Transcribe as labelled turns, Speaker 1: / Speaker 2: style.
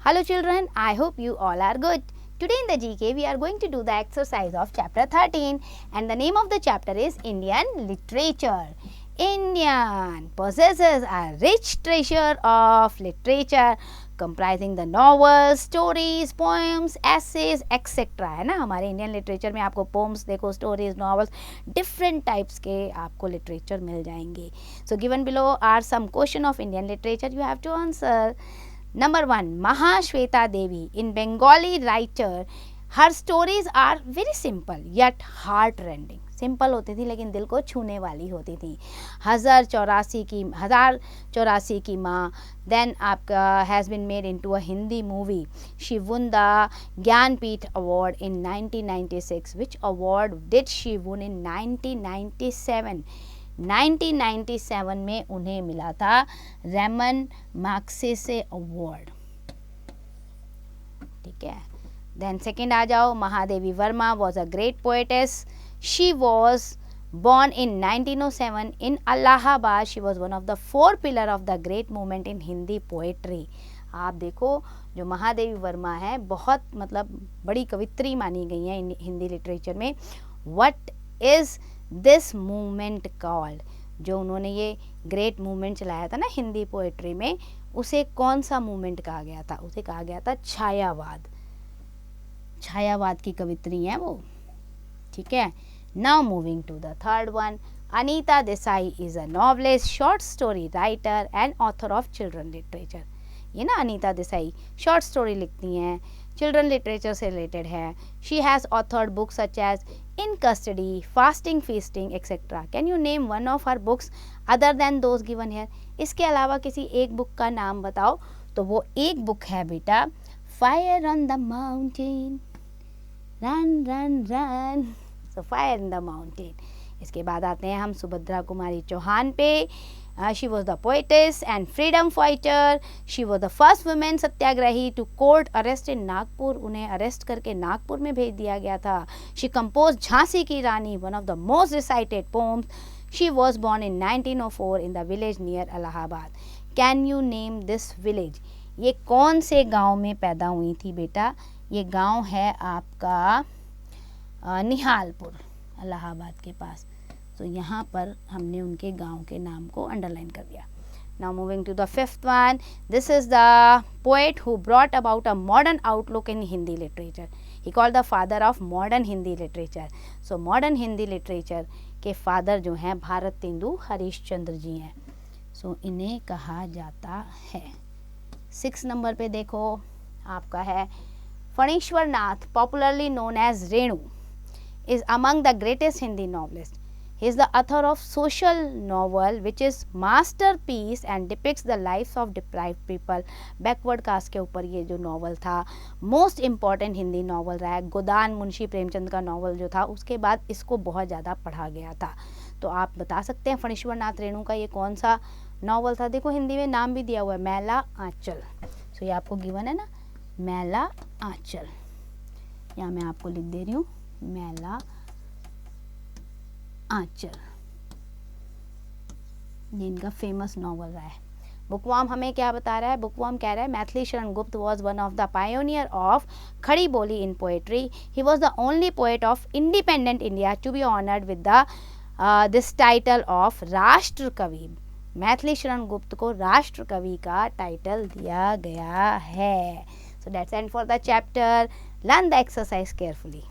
Speaker 1: Hello children, I hope you all are good. Today in the GK we are going to do the exercise of chapter 13 and the name of the chapter is Indian Literature. Indian possesses a rich treasure of literature comprising the novels, stories, poems, essays, etc. है ना. हमारे Indian literature में आपको poems देखो, stories, novels, different types के आपको literature मिल जाएंगे. So given below are some question of Indian literature, you have to answer. Number 1, Mahashweta Devi, in Bengali writer, her stories are very simple yet heart-rending. Simple होती थी लेकिन दिल को छूने वाली होती थी. 1084 की माँ, देन आपका has been made into a Hindi movie. She won the Jnanpith award in 1996. Which award did she won in 1997? 1997 में उन्हें मिला था रेमन मैग्सेसे अवार्ड. ठीक है. देन सेकेंड आ जाओ, Mahadevi Verma was a great poetess. She was born in 1907 in Allahabad. She was one of the 4 pillars of the great movement in Hindi poetry. आप देखो जो महादेवी वर्मा है बहुत मतलब बड़ी कवित्री मानी गई हैं हिंदी लिटरेचर में. What is this movement called? जो उन्होंने ये ग्रेट मूवमेंट चलाया था ना हिंदी पोएट्री में, उसे कौन सा मूवमेंट कहा गया था? उसे कहा गया था छायावाद. छायावाद की कवित्री हैं वो. ठीक है. Now moving to the third one, Anita Desai is a novelist, short story writer and author of children literature. ये ना अनीता देसाई शॉर्ट स्टोरी लिखती हैं, चिल्ड्रन लिटरेचर से रिलेटेड है. She has authored books such as in custody, fasting, feasting etcetera. Can you name one of her books other than those given here? इसके अलावा किसी एक बुक का नाम बताओ. तो वो एक बुक है बेटा fire on the mountain, run run run. So fire in the mountain. इसके बाद आते हैं हम सुभद्रा कुमारी चौहान पे. She was the poetess and freedom fighter. She was the first women Satyagrahi to court arrest in Nagpur. उन्हें अरेस्ट करके नागपुर में भेज दिया गया था. She composed झांसी की रानी, one of the most recited poems. She was born in 1904 in the village near Allahabad. Can you name this village? ये कौन से गांव में पैदा हुई थी बेटा? ये गांव है आपका निहालपुर, इलाहाबाद के पास. तो यहाँ पर हमने उनके गांव के नाम को अंडरलाइन कर दिया. Now moving to the fifth one, this is the poet who brought about a modern outlook in Hindi literature. He called the father of modern Hindi literature. So modern Hindi literature के फादर जो हैं भारत तेंदु हरीशचंद्र जी हैं. सो इन्हें कहा जाता है. 6 नंबर पे देखो आपका है Phanishwar Nath, popularly known as Renu, is among the greatest Hindi novelists. He is the author of social novel which is masterpiece and depicts the lives of deprived people. Backward caste के ऊपर ये जो नॉवल था मोस्ट इम्पॉर्टेंट हिंदी नॉवल रहा है. गोदान मुंशी प्रेमचंद का novel जो था उसके बाद इसको बहुत ज़्यादा पढ़ा गया था. तो आप बता सकते हैं फणीश्वर नाथ रेणु का ये कौन सा नॉवल था? देखो हिंदी में नाम भी दिया हुआ है, मैला आंचल. सो ये आपको गिवन है ना, मैला आंचल. यहाँ मैं आपको लिख दे रही हूँ मैला आंचल. ये इनका फेमस नॉवल रहा है. बुकवाम हमें क्या बता रहा है? बुकवाम कह रहा है Maithili Sharan Gupt was one of the pioneer of Khari Boli in poetry. He was the only poet of independent India to be honoured with the this title of Rashtra Kavi. Maithili Sharan गुप्त को राष्ट्र कवि का टाइटल दिया गया है. So that's and for the chapter. Learn the exercise carefully.